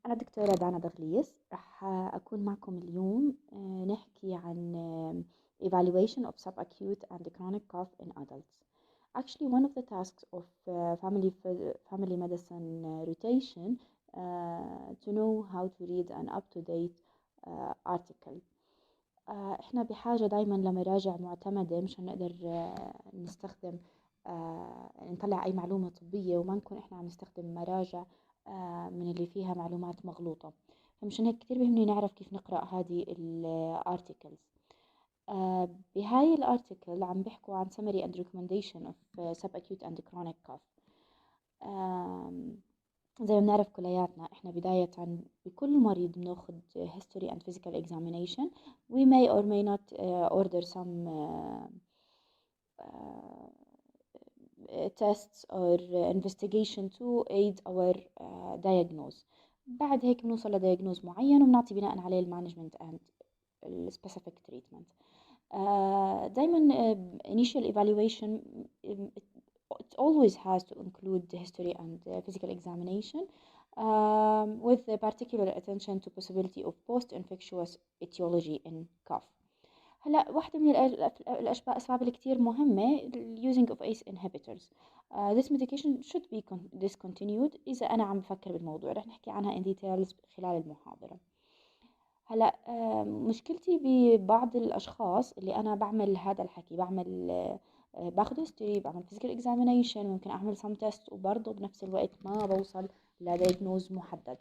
أنا الدكتورة دانا دغليس راح أكون معكم اليوم نحكي عن evaluation of subacute and chronic cough in adults. Actually, one of the tasks of family medicine rotation to know how to read an up-to-date article. إحنا بحاجة دايما لمراجع معتمدة مشان نقدر نستخدم نطلع أي معلومة طبية وما نكون إحنا عم نستخدم مراجع من اللي فيها معلومات مغلوطة. فمشان هيك كتير بيهمني نعرف كيف نقرأ هذه الارتيكلز. بهاي الارتيكل عم بيحكوا عن summary and recommendation of subacute and chronic cough. زي ما بنعرف كلياتنا احنا بداية بكل مريض بناخد history and physical examination. We may or may not order some tests or investigation to aid our diagnose. بعد هيك بنوصل لدياجنوز معين وبنعطي بناء عليه المانجمنت and specific treatment. دايما initial evaluation it always has to include the history and physical examination with particular attention to possibility of post-infectious etiology in cough. هلا واحدة من الأسباب اللي كتير مهمة using of ACE inhibitors. This medication should be discontinued إذا أنا عم بفكر بالموضوع. رح نحكي عنها in details خلال المحاضرة. هلا مشكلتي ببعض الأشخاص اللي أنا بعمل هذا الحكي باخد history بعمل physical examination ممكن أعمل some test وبرضه بنفس الوقت ما بوصل لدياجنوز محدد.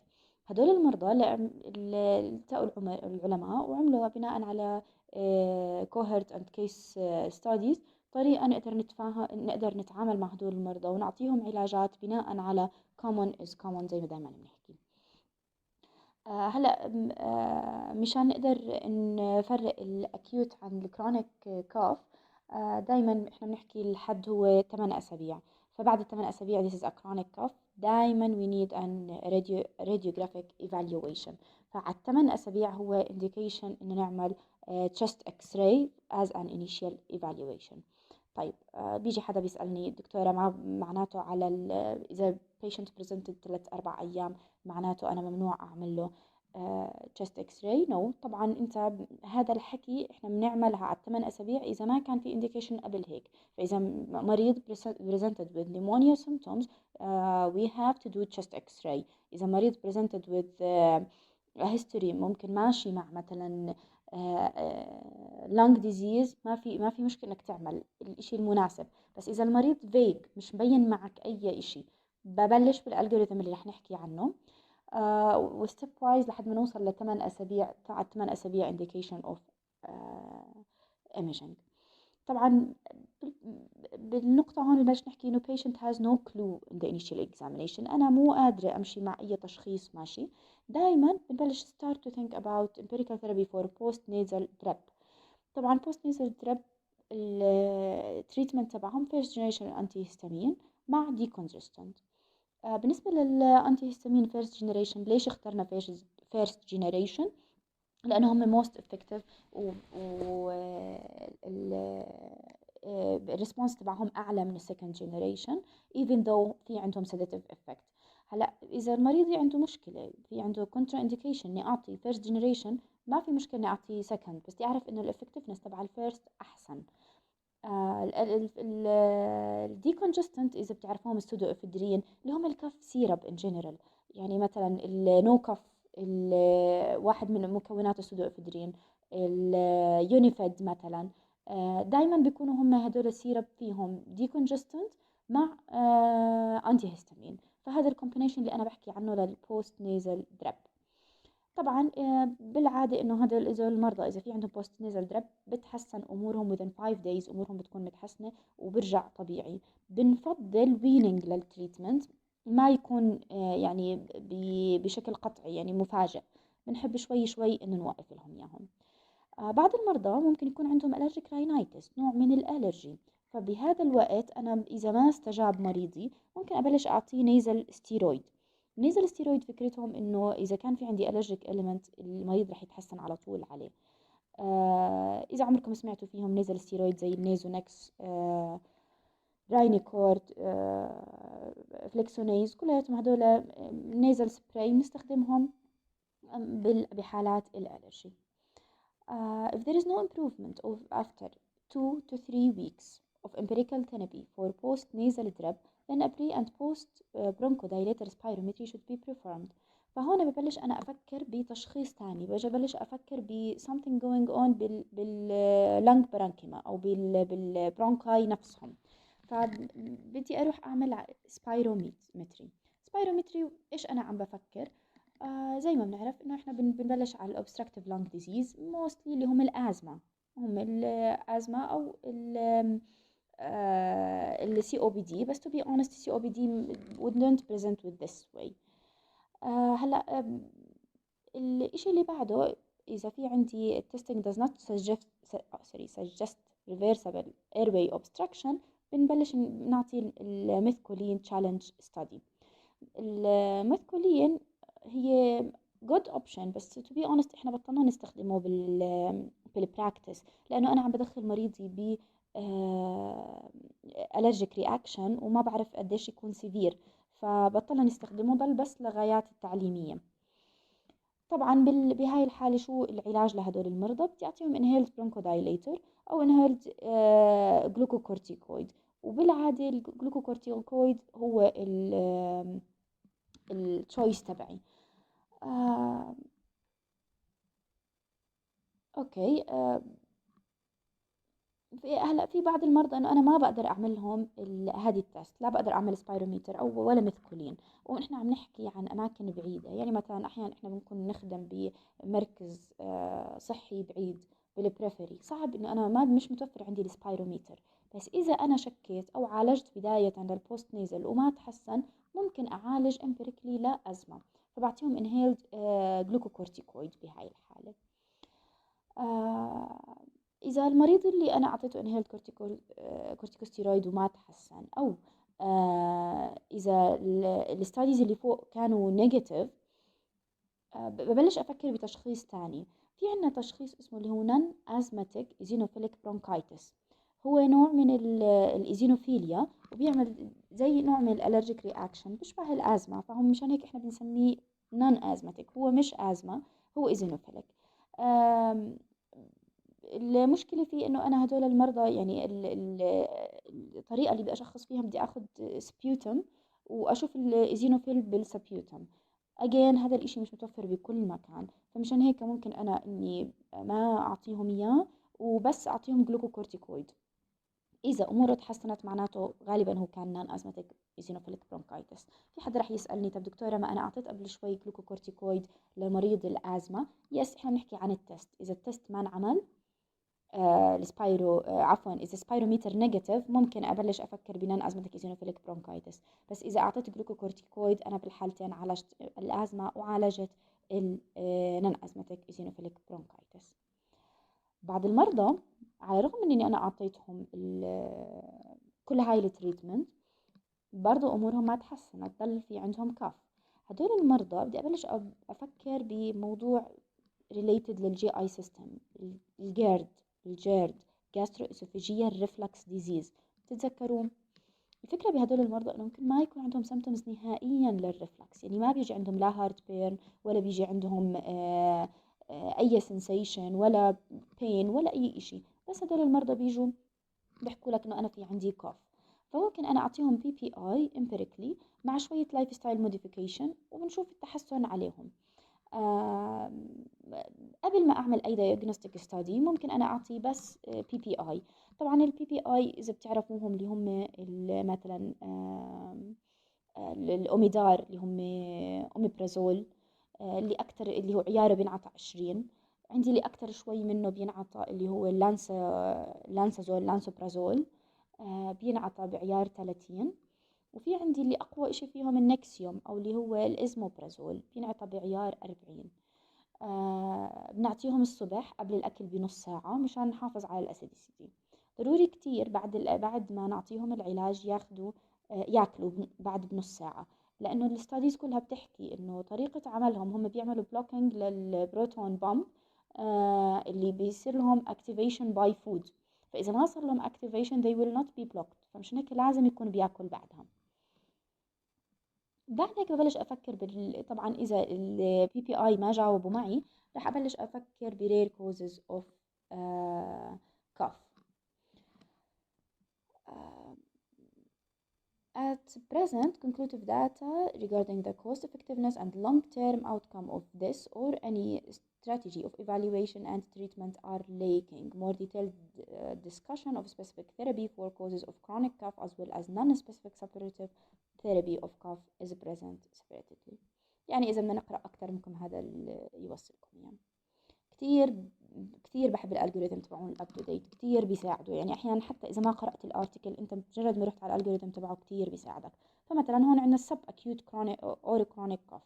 هدول المرضى اللي التقوا العلماء وعملوا بناء على cohort and case studies طريقة نقدر نتعامل مع هدول المرضى ونعطيهم علاجات بناء على common is common زي ما دايما بنحكي. هلا مشان نقدر نفرق الاكيوت عن الكرونيك كاف. دايما احنا بنحكي الحد هو 8 اسابيع. فبعد ال 8 اسابيع this is a chronic cough دايما we need an radiographic evaluation. فعلى 8 اسابيع هو indication انه نعمل chest x-ray as an initial evaluation. طيب بيجي حدا بيسألني دكتورة معناته على إذا patient presented 3-4 أيام معناته أنا ممنوع أعمل له chest x-ray؟ no طبعا أنت هذا الحكي إحنا بنعملها على 8 أسابيع إذا ما كان في indication قبل هيك. فإذا مريض presented with pneumonia symptoms we have to do chest x-ray. إذا مريض presented with history ممكن ماشي مع مثلا lung disease ما في مشكلة انك تعمل الاشي المناسب. بس اذا المريض vague مش مبين معك اي اشي ببلش بالالجوريثم اللي رح نحكي عنه وستيب وايز لحد ما نوصل ل 8 اسابيع. 8 اسابيع indication of imaging. طبعا بالنقطة هون بلش نحكي إنه patient has no clue in the initial examination. أنا مو قادرة أمشي مع أي تشخيص ماشي. دايما بنبلش start to think about empirical therapy for post nasal drip. طبعا post nasal drip التريتمنت تبعهم first generation antihistamine مع decongestant. بالنسبة للأنتيهستامين first generation ليش اخترنا first generation؟ لأنه هم most effective و الريسبونس تبعهم أعلى من second generation even though في عندهم sedative effect. هلا إذا المريض عنده مشكلة في عنده contra indication إني أعطي first generation ما في مشكلة إني أعطي second بس يعرف إنه الeffectiveness تبع الفيرست أحسن. الديكونجستنت إذا بتعرفوهم السودو إفدرين اللي هم الكف سيرب in general. يعني مثلا النو كف واحد من مكونات السودو إفدرين اليونيفيد مثلا دايما بيكونوا هم هدول السيرب فيهم ديكونجستنت مع انتي هيستامين. فهذا الكومبينيشن اللي انا بحكي عنه للبوست نيزل دريب. طبعا بالعاده انه هذول المرضى اذا في عندهم بوست نيزل دريب بتحسن امورهم within 5 days امورهم بتكون متحسنه وبرجع طبيعي. بنفضل ويننج للتريتمنت ما يكون يعني بشكل قطعي يعني مفاجئ. بنحب شوي شوي انه نوقف لهم اياهم. بعض المرضى ممكن يكون عندهم allergic rhinitis نوع من الالرجي. فبهذا الوقت انا اذا ما استجاب مريضي ممكن ابلش اعطيه نيزل ستيرويد. النيزل ستيرويد فكرتهم انه اذا كان في عندي allergic element المريض رح يتحسن على طول عليه. اذا عمركم سمعتوا فيهم نيزل ستيرويد زي النيزونكس راينيكورد فليكسونيز كلياتهم هدول نيزل سبراي بنستخدمهم بحالات الألرجي. If there is no improvement after 2 to 3 weeks of empirical therapy for post-nasal drip, then a pre and post bronchodilator spirometry should be performed. فهون ببلش أنا أفكر بتشخيص تاني، ببلش أفكر ب something going on باللنج برانكيما أو بالبرونكاي نفسهم. فبدي أروح أعمل سبايرومتري. سبايرومتري إيش أنا عم بفكر؟ زي ما بنعرف إنه إحنا بنبلش على الأوبستراكتيف لانج ديزيز موستلي اللي هم الأزمة، هم الأزمة أو ال COPD. بس to be honest COPD wouldn't present with this way. هلا الإشي اللي بعده، إذا في عندي testing does not suggest reversible airway obstruction، بنبلش نعطي الميثكولين challenge study. الميثكولين هي good option، بس to be honest احنا بطلنا نستخدمه بالبراكتس، لانه انا عم بدخل مريضي ب allergic reaction وما بعرف قديش يكون سيفير، فبطلنا نستخدمه بس لغايات التعليمية. طبعا بهاي الحالة شو العلاج لهدول المرضى؟ بدي اعطيهم inhaled bronchodilator او inhaled glucocorticoid. وبالعادة الجلوكوكورتيكويد هو التشويس تبعي. اوكي. هلا في بعض المرضى انه انا ما بقدر اعمل لهم هذه التست، لا بقدر اعمل سبايروميتر او ولا مثكولين، ونحن عم نحكي عن اماكن بعيده. يعني مثلا احيانا احنا بنكون نخدم بمركز صحي بعيد بالبريفري، صعب انه انا ما مش متوفر عندي السبايروميتر. بس اذا انا شكيت او عالجت بدايه للبوست نيزل وما تحسن، ممكن اعالج امبريكلي لازمه، فبعطيهم انهيلد جلوكوكورتيكويد بهاي الحاله. إذا المريض اللي أنا أعطيته انهيلد كورتيكوستيرويد وما تحسن، أو إذا الستاديز اللي فوق كانوا نيجاتيف، ببلش أفكر بتشخيص تاني. في عنا تشخيص اسمه اللي هو نون أزماتيك إيزينوفيليك برونكايتس. هو نوع من الإيزينوفيليا، وبيعمل زي نوع من الألرجيك رياكشن بيشبه الأزمة، فهم مشان هيك إحنا بنسميه نون أزماتيك. هو مش أزمة، هو إيزينوفيليك. المشكلة فيه إنه أنا هدول المرضى، يعني الطريقة اللي بدي أشخص فيها بدي أخذ سبيوتم وأشوف الإيزينوفيل بالسبيوتم. أجين هذا الإشي مش متوفر بكل مكان، فمشان هيك ممكن أنا إني ما أعطيهم إياه وبس أعطيهم جلوكوكورتيكويد. إذا أموره تحسنت معناته غالبا هو كان نان أزماتيك إيزينوفيليك برونكايتس. في حدا رح يسألني طب دكتورة، ما أنا أعطيت قبل شوي جلوكوكورتيكويد لمريض الأزمة. يس، إحنا بنحكي عن التست. إذا التست ما انعمل السبايرو عفوا اذا سبايروميتر نيجاتيف، ممكن ابلش افكر بنان ازمتك ايزينوفيليك برونكايتس. بس اذا اعطيت جلوكوكورتيكويد، انا بالحالتين عالجت الازمه وعالجت النان ازمتك ايزينوفيليك برونكايتس. بعض المرضى على الرغم من اني انا اعطيتهم كل هاي التريتمنت، برضو امورهم ما تحسنت، ضل في عندهم كاف. هدول المرضى بدي ابلش افكر بموضوع related للجي اي سيستم، الجيرد gastroesophageal reflux disease. تتذكروا الفكرة بهدول المرضى انه ممكن ما يكون عندهم symptoms نهائيا للرفلكس، يعني ما بيجي عندهم لا هارت بيرن ولا بيجي عندهم اي sensation ولا pain ولا اي اشي. بس هدول المرضى بيجوا بيحكوا لك انه انا في عندي كوف، فممكن انا اعطيهم بي بي اي امبيريكلي مع شوية لايف ستايل موديفيكيشن وبنشوف التحسن عليهم. قبل ما اعمل اي diagnostic study ممكن انا اعطي بس بي بي اي. طبعا البي بي اي اذا بتعرفوهم اللي هم مثلا الاوميدار اللي هم اوميبرازول، اللي اكثر اللي هو عياره بينعطى 20. عندي اللي اكثر شوي منه بينعطى اللي هو لانسوبرازول، بينعطى بعيار 30. وفي عندي اللي اقوى اشي فيهم النكسيوم او اللي هو الازموبرازول، بينعطى بعيار 40. بنعطيهم الصبح قبل الأكل بنص ساعة مشان نحافظ على الأسيديسيتي. ضروري كتير بعد ما نعطيهم العلاج ياكلوا بعد بنص ساعة، لأنه الستاديز كلها بتحكي إنه طريقة عملهم هم بيعملوا بلوكينج للبروتون بامب اللي بيصير لهم activation by food. فإذا ما صار لهم activation they will not be blocked، فمشان هيك لازم يكون بياكل بعدها. بعد هيك ببلش أفكر طبعا إذا ال PPI ما جاوبوا معي رح أبلش أفكر ب rare causes of cough. Uh, At present, conclusive data regarding the cost effectiveness and long-term outcome of this or any strategy of evaluation and treatment are lacking. More detailed discussion of specific therapy for causes of chronic cough as well as non-specific suppurative therapy of cough is present separately. يعني إذا بدنا نقرأ أكثر ممكن هذا يوصلكم يعني. كتير كتير بحب الالجوريثم تبعون الاب تو ديت، كتير بيساعدوا. يعني احيانا حتى اذا ما قرات الارتكل انت مجرد ما رحت على الالجوريثم تبعه كتير بيساعدك. فمثلا هون عندنا السب اكيوت كرونيك اور كرونيك كوف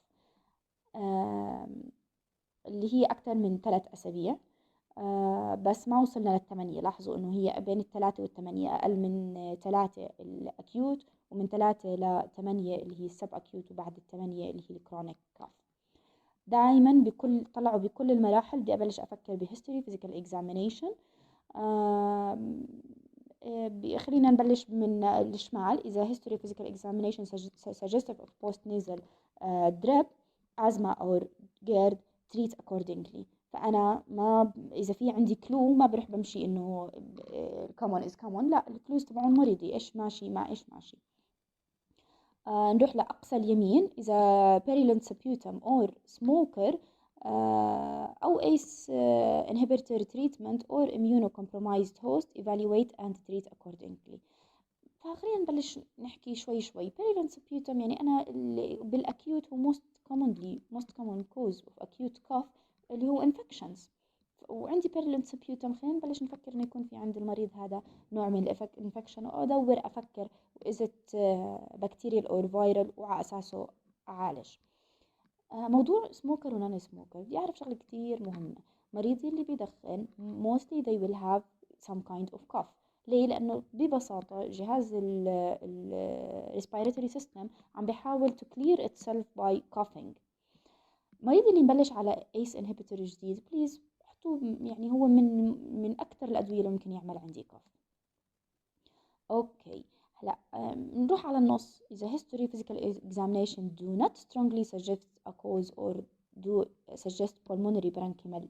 اللي هي اكثر من 3 اسابيع، بس ما وصلنا للثمانية. لاحظوا انه هي بين ال3 و8، اقل من 3 الاكيوت ومن 3 ل8 اللي هي السب اكيوت، وبعد ال8 اللي هي الكرونيك كوف. دائما طلعوا بكل المراحل بدي ابلش افكر بهيستوري فيزيكال اكزامينيشن. خلينا نبلش من الشمال. اذا هيستوري فيزيكال اكزامينيشن suggestive of post nasal drip asthma or GERD treat accordingly. فانا ما اذا في عندي كلو ما بروح بمشي انه common is common، لا، الكلوز تبعون مريضي ايش ماشي مع ايش ماشي. نروح لأقصى اليمين. إذا purulent sputum or smoker أو ACE inhibitor treatment or immunocompromised host evaluate and treat accordingly. فخلينا نبلش نحكي شوي شوي. purulent sputum يعني أنا بالأكيوت هو most common cause of acute cough اللي هو infections، وعندي purulent sputum. خلينا نبلش نفكر إنه يكون في عند المريض هذا نوع من الانفكشن، وأدور أفكر is it bacterial or viral وعلى أساسه أعالج. موضوع سموكر ونون سموكر بدي أعرف شغلة كتير مهمة. مريضي اللي بيدخن mostly they will have some kind of cough. ليه؟ لأنه ببساطة جهاز ال respiratory system عم بيحاول to clear itself by coughing. مريضي اللي مبلش على ACE inhibitor جديد بليز حطوه، يعني هو من أكثر الأدوية اللي ممكن يعمل عندي cough. اوكي هلا نروح على النص. إذا history physical examination do not strongly suggest a cause or do suggest pulmonary bronchial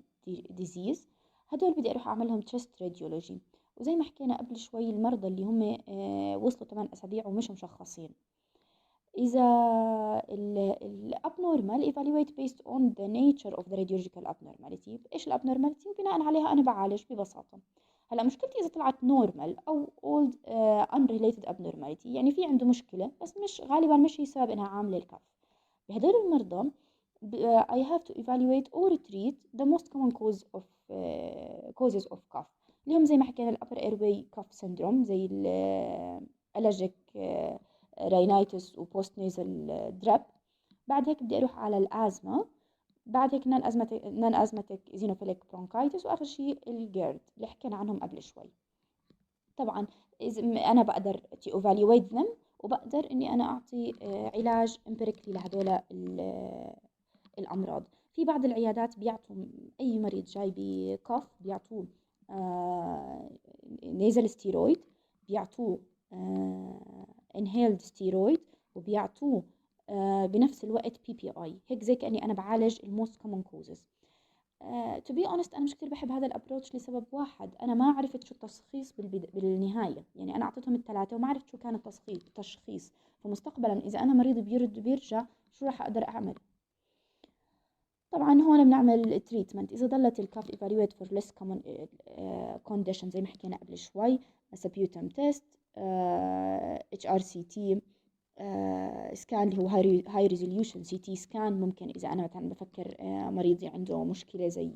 disease، هدول بدي أروح أعملهم chest radiology. وزي ما حكينا قبل شوي المرضى اللي هم وصلوا 8 أسابيع ومش مشخصين. إذا ال abnormal evaluate based on the nature of the radiological abnormality. إيش ال abnormality وبناء عليها أنا بعالج ببساطة. هلا مشكلتي إذا طلعت نورمال أو old unrelated abnormality، يعني في عنده مشكلة بس مش غالبا مش هي سبب إنها عاملة الكف. بهدول المرضى I have to evaluate or treat the most common causes of cough اللي هم زي ما حكينا ال upper airway cough syndrome زي ال allergic rhinitis و post nasal drip. بعد هيك بدي أروح على الأزمة. بعد هيك نون أزمتك زينوفيليك برونكايتس، وآخر شيء الجيرد اللي حكينا عنهم قبل شوي. طبعا إذا أنا بقدر to evaluate them وبقدر إني أنا أعطي علاج empirically لهدول الأمراض. في بعض العيادات بيعطوا أي مريض جاي بكوف بيعطوه nasal steroid، بيعطوه inhaled steroid، وبيعطوه بنفس الوقت PPI. هيك زي كأني أنا بعالج الموست كومن كوزز. to be honest أنا مش كتير بحب هذا الابروتش لسبب واحد. أنا ما عرفت شو التشخيص بالنهاية. يعني أنا أعطيتهم ال3 وما عرفت شو كان التشخيص. فمستقبلا إذا أنا مريض بيرجع شو راح أقدر أعمل. طبعا هون بنعمل تريتمنت. إذا ضلت الكاف evaluate for less common condition زي ما حكينا قبل شوي، سبيوتم تيست، HRCT سكان اللي هو هاي ريزوليوشن CT سكان. ممكن إذا أنا مثلا بفكر مريضي عنده مشكلة زي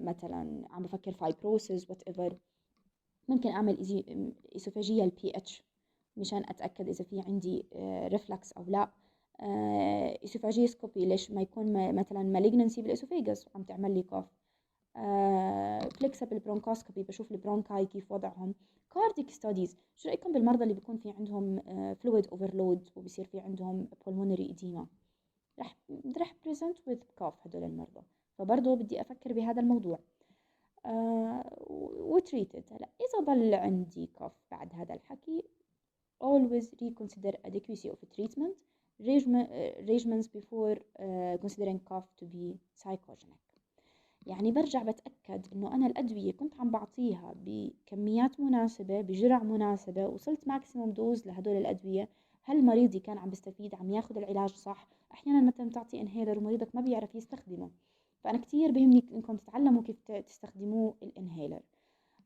مثلا عم بفكر فايبروسيس وات ايفر، ممكن أعمل إسوفاجيال PH مشان أتأكد إذا في عندي ريفلكس أو لا. إسوفاجيسكوبي ليش ما يكون مثلا مالجنسي بالإسوفيجاس عم تعمل لي كوف. فليكسبل برونكوسكوبي بشوف البرونكاي كيف وضعهم. كارديك ستاديز، شو رأيكم بالمرضى اللي بيكون في عندهم فلويد اوفرلود وبصير في عندهم pulmonary edema؟ رح present with cough هدول المرضى، فبرضه بدي أفكر بهذا الموضوع. وتريتد. هلا إذا ضل عندي cough بعد هذا الحكي always reconsider adequacy of treatment. regimens before considering cough to be psychogenic. يعني برجع بتأكد إنه أنا الأدوية كنت عم بعطيها بكميات مناسبة بجرعة مناسبة، وصلت ماكسيموم دوز لهدول الأدوية. هل مريضي كان عم بيستفيد، عم ياخد العلاج صح؟ أحيانا مثلا تعطي انهيلر ومريضك ما بيعرف يستخدمه، فأنا كتير بهمني إنكم تتعلموا كيف تستخدموه الانهيلر.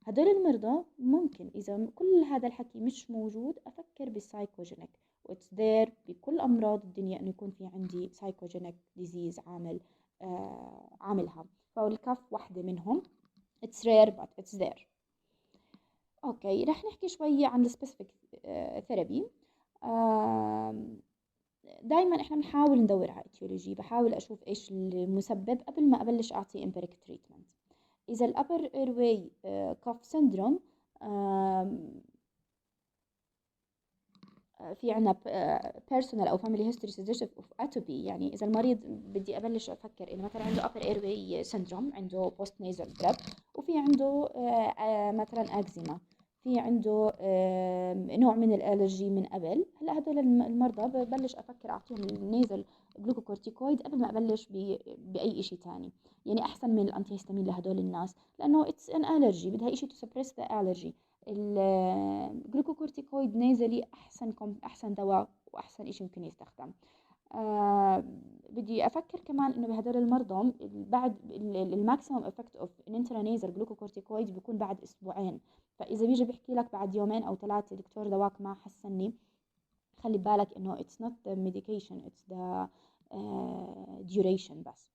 هدول المرضى ممكن إذا كل هذا الحكي مش موجود أفكر بالسايكوجينيك، واتس ذير بكل أمراض الدنيا إنه يكون في عندي سايكوجينيك ديزيز عاملها، فالكف واحدة منهم. it's rare but it's there. أوكي، رح نحكي شوي عن السبيسيفيك ثيرابي. دايما إحنا بنحاول ندور على etiology، بحاول أشوف إيش المسبب قبل ما أبلش أعطي empiric treatment. إذا ال upper airway cough syndrome في عنا personal أو family history suggestive of atopy. يعني إذا المريض بدي أبلش أفكر إنه مثلا عنده upper airway syndrome، عنده post nasal drip، وفي عنده مثلا أكزيما، في عنده نوع من الألرجي من قبل. هلا هدول المرضى ببلش أفكر أعطيهم النيزل جلوكوكورتيكويد قبل ما أبلش بأي إشي تاني. يعني أحسن من الأنتي هيستامين لهدول الناس، لأنه it's an allergy، بدها إشي to suppress the allergy. الجلوكوكورتيكويد نيزلي احسن دواء واحسن شيء ممكن يستخدم. بدي افكر كمان انه بهدول المرضى بعد الماكسيموم افكت اوف الانترانيزل جلوكوكورتيكويد بيكون بعد اسبوعين، فاذا بيجي بيحكي لك بعد يومين او ثلاثه دكتور دواك ما حسني، خلي بالك انه it's not the medication, it's the duration بس.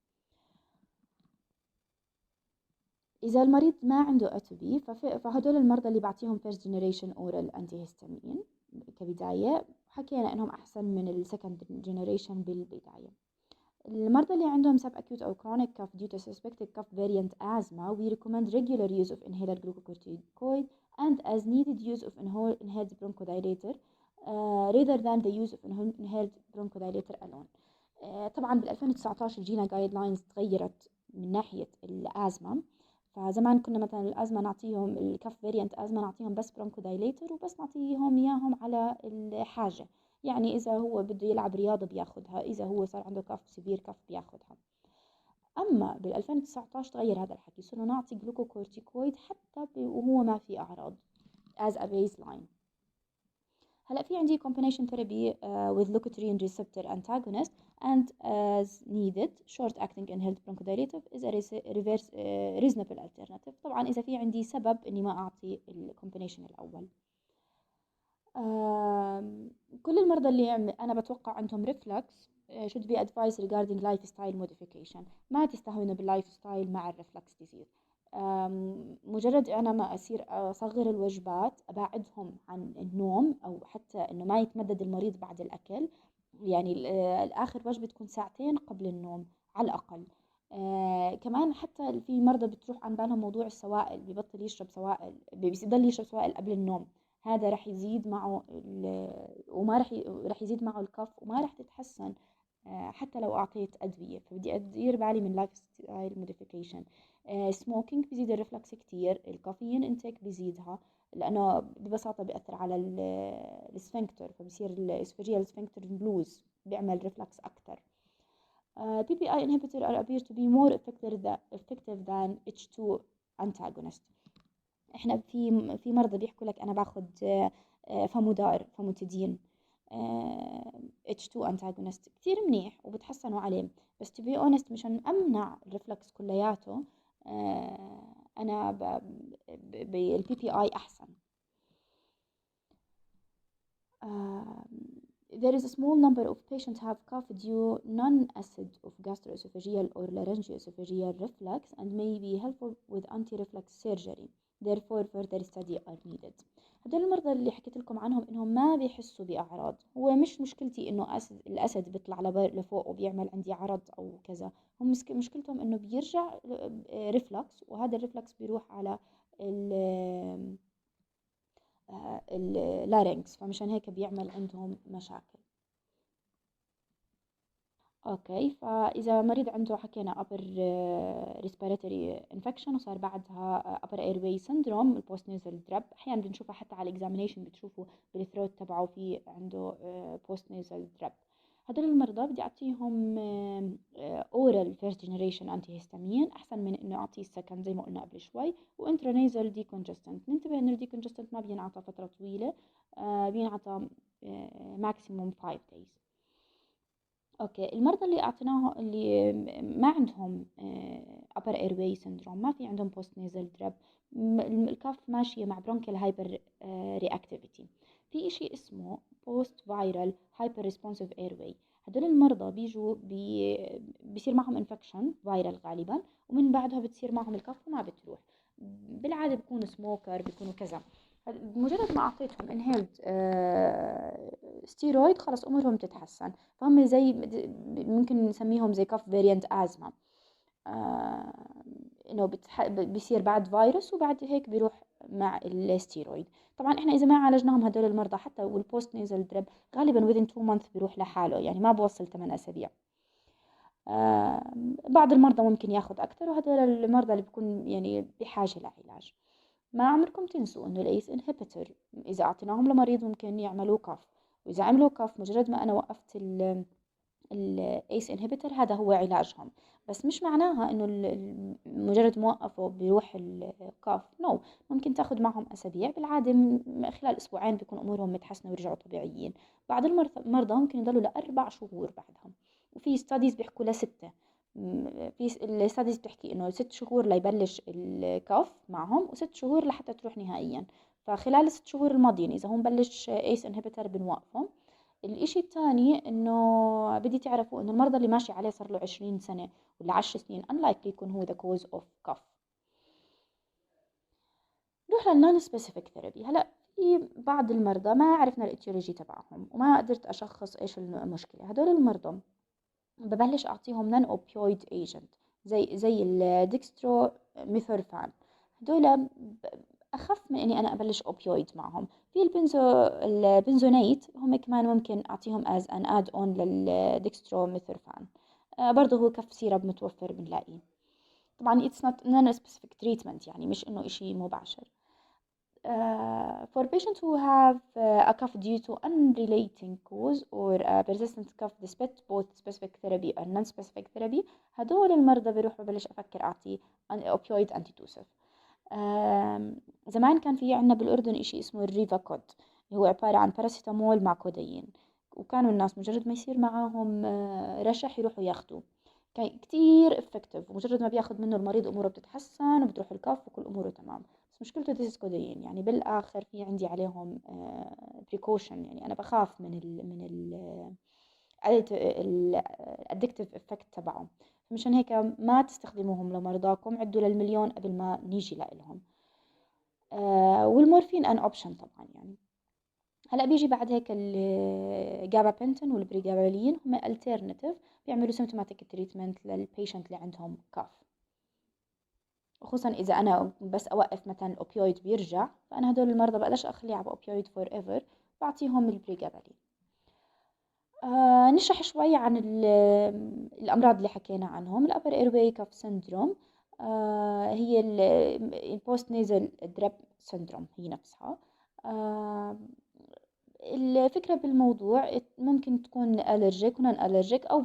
إذا المريض ما عنده أتوبي فهدول المرضى اللي بعطيهم first generation oral antihistamine كبداية، حكينا إنهم أحسن من ال second generation بالبداية. المرضى اللي عندهم subacute أو chronic cough due to suspected cough variant asthma, we recommend regular use of inhaler glucocorticoid and as needed use of inhaled bronchodilator rather than the use of inhaled bronchodilator alone. طبعا بال 2019 جينا guidelines تغيرت من ناحية الأزمة. فزمان كنا مثلا الأزمة نعطيهم الكف فاريانت أزمة نعطيهم بس برونكودايليتر وبس نعطيهم إياهم على الحاجة، يعني إذا هو بده يلعب رياضة بياخدها، إذا هو صار عنده كف سبير كف بياخدها. أما بال 2019 تغير هذا الحكي، صرنا نعطي جلوكوكورتيكويد حتى وهو ما في أعراض as a baseline. هلا في عندي combination therapy with leukotriene receptor antagonist and as needed short acting inhaled bronchodilator is a reverse reasonable alternative. طبعا إذا في عندي سبب إني ما أعطي الكومبينيشن الأول. كل المرضى اللي أنا بتوقع عندهم reflux should be advised regarding lifestyle modification. ما تستهونوا باللايف ستايل مع الريفلكس ديزيز. مجرد أنا ما أصير أصغر الوجبات، أبعدهم عن النوم أو حتى إنه ما يتمدد المريض بعد الأكل. يعني الآخر وجبة تكون ساعتين قبل النوم على الأقل. كمان حتى في مرضى بتروح عن بالهم موضوع السوائل، ببطل يشرب سوائل، بيضل يشرب سوائل قبل النوم. هذا رح يزيد معه وما رح يزيد معه الكف وما رح تتحسن حتى لو أعطيت أدوية. فبدي أدير بالي من لايف ستايل موديفيكيشن. سموكينج بيزيد الرفلكس كتير، الكافيين انتك بيزيدها لأنه ببساطة بيأثر على السفنكتر، فبصير الاسفنجيال سفنكتر بلوز، بيعمل رفلكس أكتر. PPI inhibitor are appear to be more effective than H2 antagonist. احنا في مرضى بيحكوا لك انا باخد فاموتيدين H2 antagonist كتير منيح وبتحسنوا عليه، بس to be honest مشان امنع الرفلكس كلياته انا بالبي بي اي احسن. There is a small number of patients have cough due non-acid of gastroesophageal or laryngoesophageal reflux and may be helpful with anti-reflux surgery. Therefore further study are needed. هدول المرضى اللي حكيت لكم عنهم انهم ما بيحسوا باعراض، هو مش مشكلتي انه الاسد بيطلع لفوق وبيعمل عندي عرض او كذا، هم مشكلتهم انه بيرجع ريفلكس، وهذا الريفلكس بيروح على اللارينكس، فمشان هيك بيعمل عندهم مشاكل. اوكي، فاذا مريض عنده حكينا upper respiratory infection وصار بعدها upper airway syndrome البوست نيزل درب، احيانا بنشوفها حتى على الاكزامينيشن بتشوفوا بالثروت تبعه في عنده بوست نيزل درب. هدول المرضى بدي أعطيهم oral first generation antihistamine أحسن من إنه أعطيه السكند زي ما قلنا قبل شوي، وانترانيزل decongestant. ننتبه إنه الديكونجستنت ما بينعطى فترة طويلة، بينعطى maximum 5 days. اوكي، المرضى اللي اعطيناه اللي ما عندهم upper airway syndrome، ما في عندهم post nasal drip، الكف ماشية مع bronchial hyper reactivity، في اشي اسمه post viral hyper responsive airway. هدول المرضى بيجوا بيصير معهم infection viral غالبا، ومن بعدها بتصير معهم الكف وما بتروح. بالعادة بيكونوا سموكر، بيكونوا كذا. مجرد ما اعطيتهم انهيلد ستيرويد خلاص امورهم تتحسن. فهم زي ممكن نسميهم زي كف فاريانت ازمه، انه بيصير بعد فيروس وبعد هيك بيروح مع الستيرويد. طبعا احنا اذا ما عالجناهم هدول المرضى حتى والبوست نيزل دريب غالبا within 2 months بيروح لحاله، يعني ما بوصل 8 اسابيع. بعض المرضى ممكن ياخذ اكثر، وهدول المرضى اللي بيكون يعني بحاجه لعلاج. ما عمركم تنسوا انه الايس انهبيتور اذا اعطيناهم لمريض ممكن يعملوا كف، واذا عملوا كف مجرد ما انا وقفت الايس انهبيتور هذا هو علاجهم. بس مش معناها انه مجرد موقفه بيروح الكف، نو. ممكن تاخذ معهم اسابيع، بالعاده خلال اسبوعين بيكون امورهم متحسنه ويرجعوا طبيعيين. بعض المرضى ممكن يضلوا ل4 شهور بعدهم، وفي ستاديز بيحكوا ل6. في الستاديز بتحكي انه 6 شهور ليبلش الكف معهم، و6 شهور لحتى تروح نهائيا. فخلال ال6 شهور الماضيين اذا هم بلش ايس انهبيتر بنوقفهم. الاشي الثاني انه بدي تعرفوا انه المرضى اللي ماشي عليه صار له 20 سنة ولا 10 سنين unlikely يكون هو the cause of cough. نروح للنون سبيسيفيك ثيرابي. هلا في بعض المرضى ما عرفنا الاتيولوجي تبعهم وما قدرت اشخص ايش المشكلة. هدول المرضى ببلش اعطيهم نون اوبيويد ايجنت زي الديكسترو ميثورفان. هدول اخف من اني انا ابلش اوبيويد معهم. في البنزونيت هم كمان ممكن اعطيهم از ان اد اون للديكسترو ميثورفان. برضه هو كف سيرب متوفر بنلاقيه. طبعا it's not non specific treatment، يعني مش انه اشي مباشر. For patients who have a cough due to unrelating cause or a persistent cough despite both specific therapy or non-specific therapy، هدول المرضى بروح ببلش أفكر أعطي opioid antitussive. زمان كان في عنا بالأردن إشي اسمه الريفاكود، اللي هو عبارة عن باراسيتامول مع كودايين، وكانوا الناس مجرد ما يصير معاهم رشح يروحوا ياخدوه. كان كتير افكتيف، ومجرد ما بياخد منه المريض اموره بتتحسن وبتروح الكف وكل اموره تمام. بس مشكلته ديسكودين، يعني بالاخر في عندي عليهم بريكوشن، يعني انا بخاف من الادكتيف افكت تبعهم. فمشان هيك ما تستخدموهم لمرضاكم، عدوا للمليون قبل ما نيجي لهم. والمورفين ان اوبشن طبعا يعني. هلا بيجي بعد هيك الجابابنتين والبريجابالين، هم الترناتيف بيعملوا سيمتوماتيك تريتمنت للبيشنت اللي عندهم كاف. خصوصا اذا انا بس اوقف مثلا الاوبيويد بيرجع، فانا هدول المرضى بقدرش اخليه على اوبيويد فور ايفر، بعطيهم البريجابالين. نشرح شوي عن الامراض اللي حكينا عنهم. الابر ايرواي كاف سندروم هي البوست نيزل دريب سندروم هي نفسها. الفكرة بالموضوع ممكن تكون allergic ونون allergic أو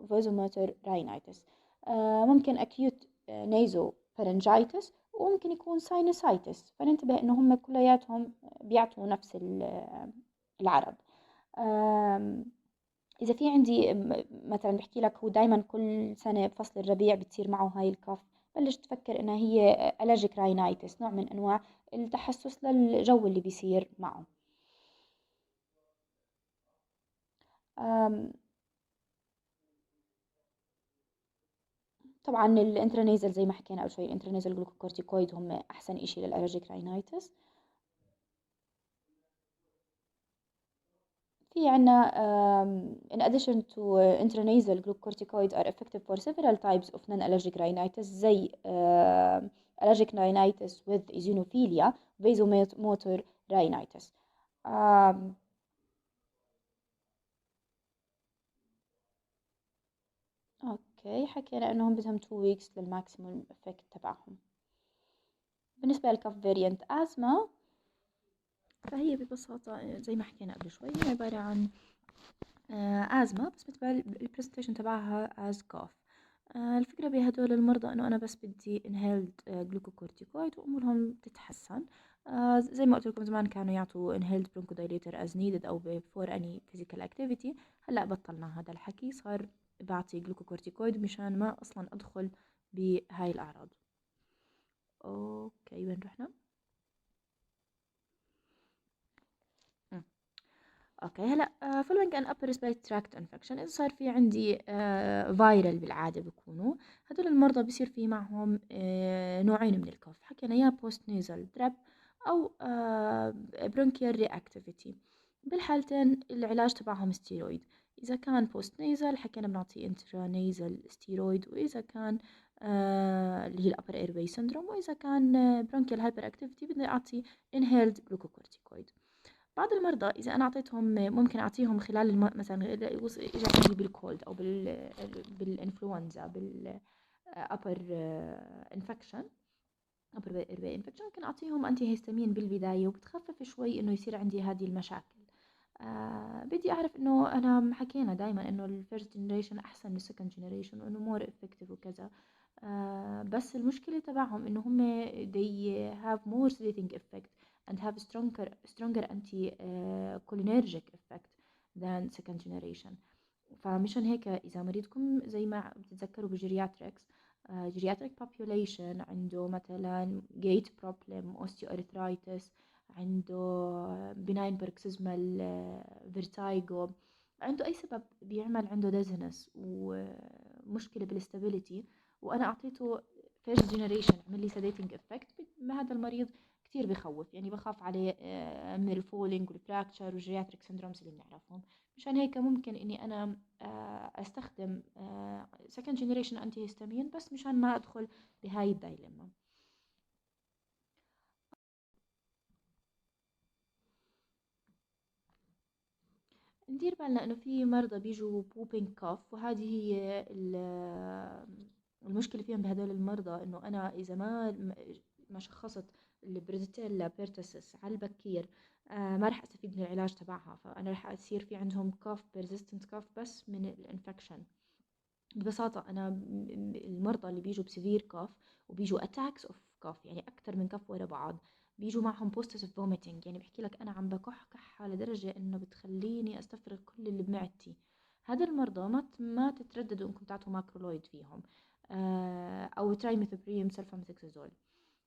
vasomotor rhinitis. ممكن acute nasopharyngitis، وممكن يكون sinusitis. فننتبه إنه هم كلياتهم بيعطوا نفس العرض. إذا في عندي مثلا بحكي لك هو دايما كل سنة بفصل الربيع بتصير معه هاي الكف، بلش تفكر إنها هي allergic rhinitis، نوع من أنواع التحسس للجو اللي بيصير معه. طبعا الانترانيزل زي ما حكينا قبل شوي، الانترانيزل جلوكوكورتيكويد هم احسن اشي للالرجيك راينايتس. في عنا in addition to intranasal glucocorticoid are effective for several types of non-allergic rhinitis زي allergic rhinitis with eosinophilia vasomotor rhinitis. اوكي، حكينا انهم بدهم 2 weeks للماكسيموم افكت تبعهم. بالنسبة للكف فاريانت ازما، فهي ببساطة زي ما حكينا قبل شوي عبارة عن أزمة بس بتبقى البرزنتيشن تبعها as cough. الفكرة بهدول المرضى إنه أنا بس بدي inhaled glucocorticoid وأمورهم تتحسن. زي ما قلت لكم زمان كانوا يعطوا inhaled bronchodilator as needed أو before any physical activity. هلأ بطلنا هذا الحكي، صار بعطي glucocorticoid مشان ما أصلا أدخل بهاي الأعراض. أوكي وين رحنا؟ اوكي هلا following an upper respiratory tract infection اذا صار في عندي فايرال بالعاده بيكونوا هدول المرضى بصير في معهم نوعين من الكوف، حكينا يا بوست نيزل درب او برونكيال رياكتيفيتي. بالحالتين العلاج تبعهم ستيرويد. اذا كان بوست نيزل حكينا بنعطي انترا نيزل ستيرويد، واذا كان اللي هي الابر ايرواي سندروم، واذا كان برونكيال هايبر اكتيفيتي بدي اعطي انهيلد جلوكوكورتيكويد. بعض المرضى إذا أنا أعطيتهم ممكن أعطيهم خلال مثلا إجا عندي بالكولد أو بالإنفلونزا upper infection upper airway infection ممكن أعطيهم أنتي هيستامين بالبداية وبتخفف شوي إنه يصير عندي هذه المشاكل. بدي أعرف إنه أنا حكينا دايما إنه الفيرست جنريشن أحسن من السكند جنريشن وإنه مور effective وكذا. بس المشكلة تبعهم إنه هم they have more sedating effect and have stronger anti-cholinergic effect than second generation. فمشان هيك إذا مريضكم زي ما بتتذكروا بجيرياتريكس geriatric population عنده مثلا gait problem osteoarthritis، عنده benign paroxysmal vertigo، عنده أي سبب بيعمل عنده dizziness ومشكلة بالاستابيليتي، وأنا أعطيته first generation عمل لي sedating effect، هذا المريض كتير بخوف، يعني بخاف عليه من الفولينج والفراكتشر والجيرياتريك سندرومز اللي بنعرفهم. مشان هيك ممكن إني أنا أستخدم second generation أنتي هيستامين بس مشان ما أدخل بهاي الدايلما. ندير بالنا إنه في مرضى بيجوا بوبينج كاف، وهذه هي المشكلة فيهم بهدول المرضى إنه أنا إذا ما شخصت البريزيتيلا بيرتسس على البكير ما راح أستفيد من العلاج تبعها، فأنا راح أصير في عندهم كاف بيرزيستنت كاف بس من الانفكشن. ببساطة أنا المرضى اللي بيجوا بسيفير كاف وبيجوا attacks of كاف يعني أكتر من كف ورا بعض، بيجوا معهم post of vomiting، يعني بحكي لك أنا عم بكح كحة لدرجة إنه بتخليني أستفرغ كل اللي بمعدتي. هذا المرضى ما تترددوا إنكم تعطوا ماكرولويد فيهم أو ترايميثوبريم سلفاميثاكسازول.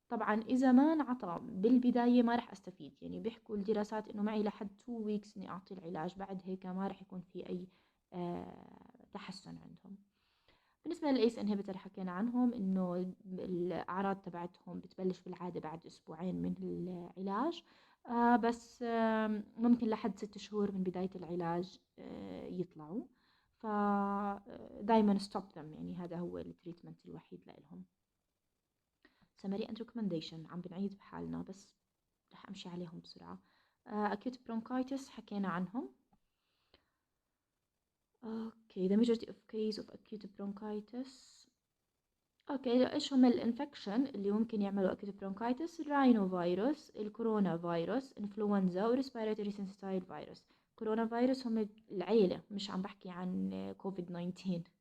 طبعا إذا ما انعطى بالبداية ما راح أستفيد، يعني بيحكوا الدراسات إنه معي لحد 2 weeks إني أعطي العلاج، بعد هيك ما راح يكون في أي تحسن عندهم. بالنسبة للأيس انهبيتر حكينا عنهم إنه الأعراض تبعتهم بتبلش بالعادة بعد أسبوعين من العلاج، بس ممكن لحد 6 شهور من بداية العلاج يطلعوا، فدايما stop them، يعني هذا هو التريتمنت الوحيد لهم. summary and recommendation عم بنعيد بحالنا بس رح أمشي عليهم بسرعة. acute bronchitis حكينا عنهم. Okay, the majority of case of acute bronchitis. اوكي ايش هم الانفكشن اللي ممكن يعملوا acute bronchitis؟ الراينو فيروس، الكورونا فيروس، انفلونزا، وريسبيراتوري سينسيتايل فيروس. كورونا فيروس هم العيلة، مش عم بحكي عن كوفيد 19.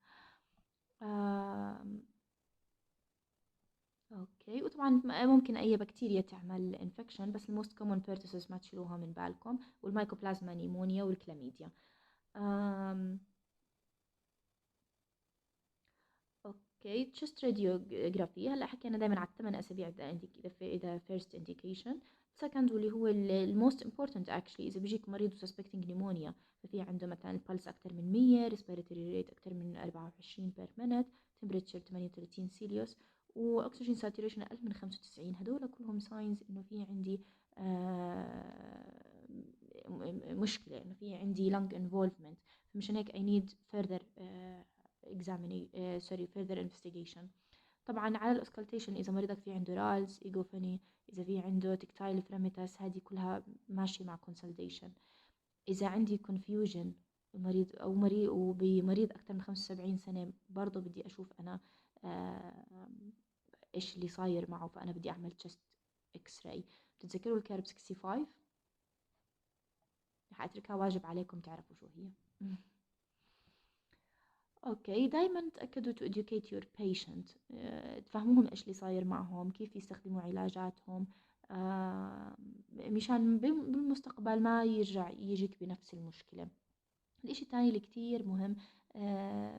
اوكي وطبعا ممكن اي بكتيريا تعمل انفكشن، بس الموست كومن بيرتسز ما تشيلوها من بالكم، والمايكوبلازما نيمونيا والكلاميديا. اوكي تشست راديوغرافي، هلا حكينا دائما على الثمان اسابيع اذا فيرست انديكيشن. سكند واللي هو الموست امبورتنت اكشلي، اذا بيجيك مريض وسسبكتنج نيمونيا ففي عنده مثلا البلس اكثر من 100، ريسبيراتوري ريت اكثر من 24 بير مينت، تمبريتشر 38 سيليوس، واكسجين ساتوريشن اقل من 95. هدول كلهم ساينز انه في عندي مشكله، انه في عندي lung involvement، فمشان هيك I need further further investigation. طبعا على الاسكالتيشن اذا مريضك في عنده رالز ايجوفاني، اذا في عنده تكتايل فريميتاس، هذه كلها ماشي مع كونسلتيشن. اذا عندي confusion مريض او مريض وبمريض اكثر من 75 سنه برضه بدي اشوف انا ايش اللي صاير معه، فانا بدي اعمل تشست اكس راي. بتتذكروا الكارب 65؟ رح اتركها واجب عليكم تعرفوا شو هي. اوكي، دايما تأكدوا to educate your patient، تفهموهم ايش اللي صاير معهم، كيف يستخدموا علاجاتهم، مشان بالمستقبل ما يرجع يجيك بنفس المشكلة. الإشي التاني اللي كتير مهم،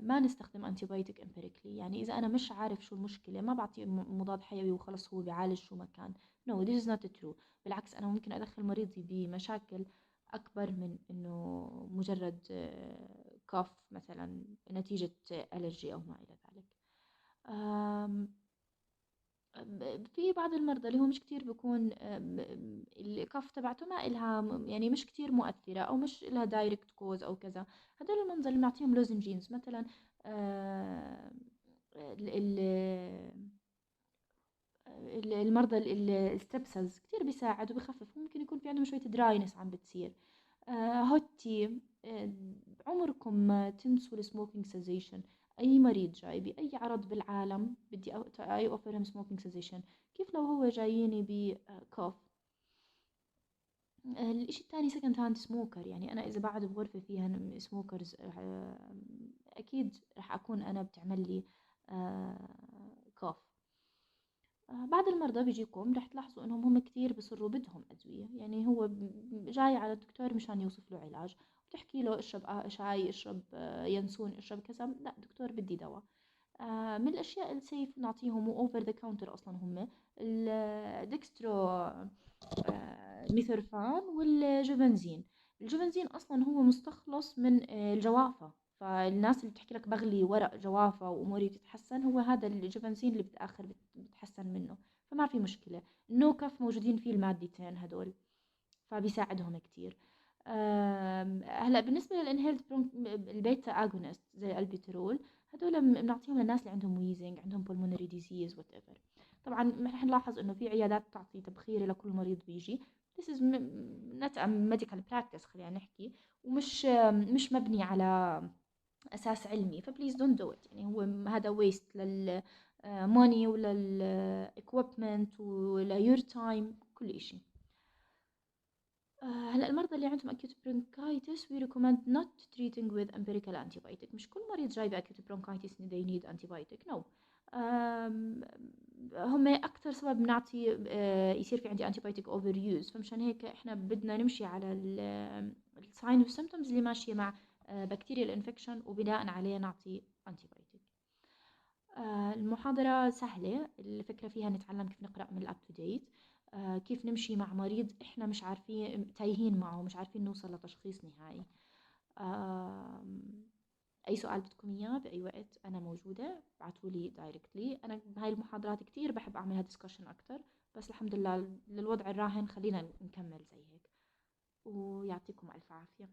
ما نستخدم antibiotic empirically. يعني إذا أنا مش عارف شو المشكلة ما بعطيه مضاد حيوي وخلص هو بيعالج شو ما كان. no, this is not true. بالعكس أنا ممكن أدخل مريضي بمشاكل أكبر من إنه مجرد كوف مثلا نتيجة ألرجي أو ما إلى ذلك. آم، في بعض المرضى اللي هو مش كتير بيكون الكف تبعته ما إلها يعني مش كتير مؤثرة أو مش إلها دايركت كوز أو كذا، هدول المنظر اللي بنعطيهم لوزنجينز مثلا. المرضى الستبسلز كتير بيساعد وبخفف، ممكن يكون في عندهم شوية دراينس عم بتصير. هوت تي. عمركم ما تنسوا السموكينج سيزيشن. اي مريض جاي باي عرض بالعالم بدي اي اوفر هيم سموكينج سيزيشن. كيف لو هو جاييني بكوف؟ الاشي التاني سكند هاند سموكر. يعني انا اذا بعد بغرفة فيها سموكرز اكيد راح اكون انا بتعمل لي كوف. بعض المرضى بيجيكم رح تلاحظوا انهم هم كتير بصروا بدهم ادوية. يعني هو جاي على الدكتور مشان يوصف له علاج، بتحكي له اشرب شاي، اشرب ينسون، اشرب كذا. لا دكتور بدي دواء. من الاشياء السيف نعطيهم اوفر ذا كاونتر اصلا هم الدكسترو ميثورفان والجوفنزين. الجوفنزين اصلا هو مستخلص من الجوافة، فالناس اللي بتحكي لك بغلي ورق جوافة واموري بتتحسن، هو هذا الجوفنزين اللي بالاخر بتحسن منه. فما في مشكلة، النو كف موجودين فيه المادتين هدول، فبيساعدهم كتير. هلا بالنسبة للانهيلد البيتا اجونست زي الالبيترول، هدول بنعطيهم للناس اللي عندهم ويزنج، عندهم pulmonary disease whatever. طبعا رح نلاحظ انه في عيادات تعطي تبخيري لكل مريض بيجي. This is not a medical practice خلينا نحكي، ومش مش مبني على اساس علمي. فبليز دونت دو ات. يعني هو هذا ويست لل money ولل equipment وليور تايم كل اشي. هلا المرضى اللي عندهم acute bronchitis we recommend not treating with empirical antibiotic. مش كل مريض جاي ب acute bronchitis they need antibiotic. no. هم أكتر سبب بنعطي يصير في عندي antibiotic overuse. فمشان هيك إحنا بدنا نمشي على ال sign و symptoms اللي ماشية مع bacterial infection وبناء عليه نعطي antibiotic. المحاضرة سهلة، الفكرة فيها نتعلم كيف نقرأ من الاب تو ديت، كيف نمشي مع مريض احنا مش عارفين تايهين معه، مش عارفين نوصل لتشخيص نهائي. اي سؤال بدكم اياه باي وقت انا موجودة، ابعتولي دايركتلي. انا بهاي المحاضرات كتير بحب اعملها ديسكشن اكتر، بس الحمد لله للوضع الراهن خلينا نكمل زي هيك. ويعطيكم الف عافية.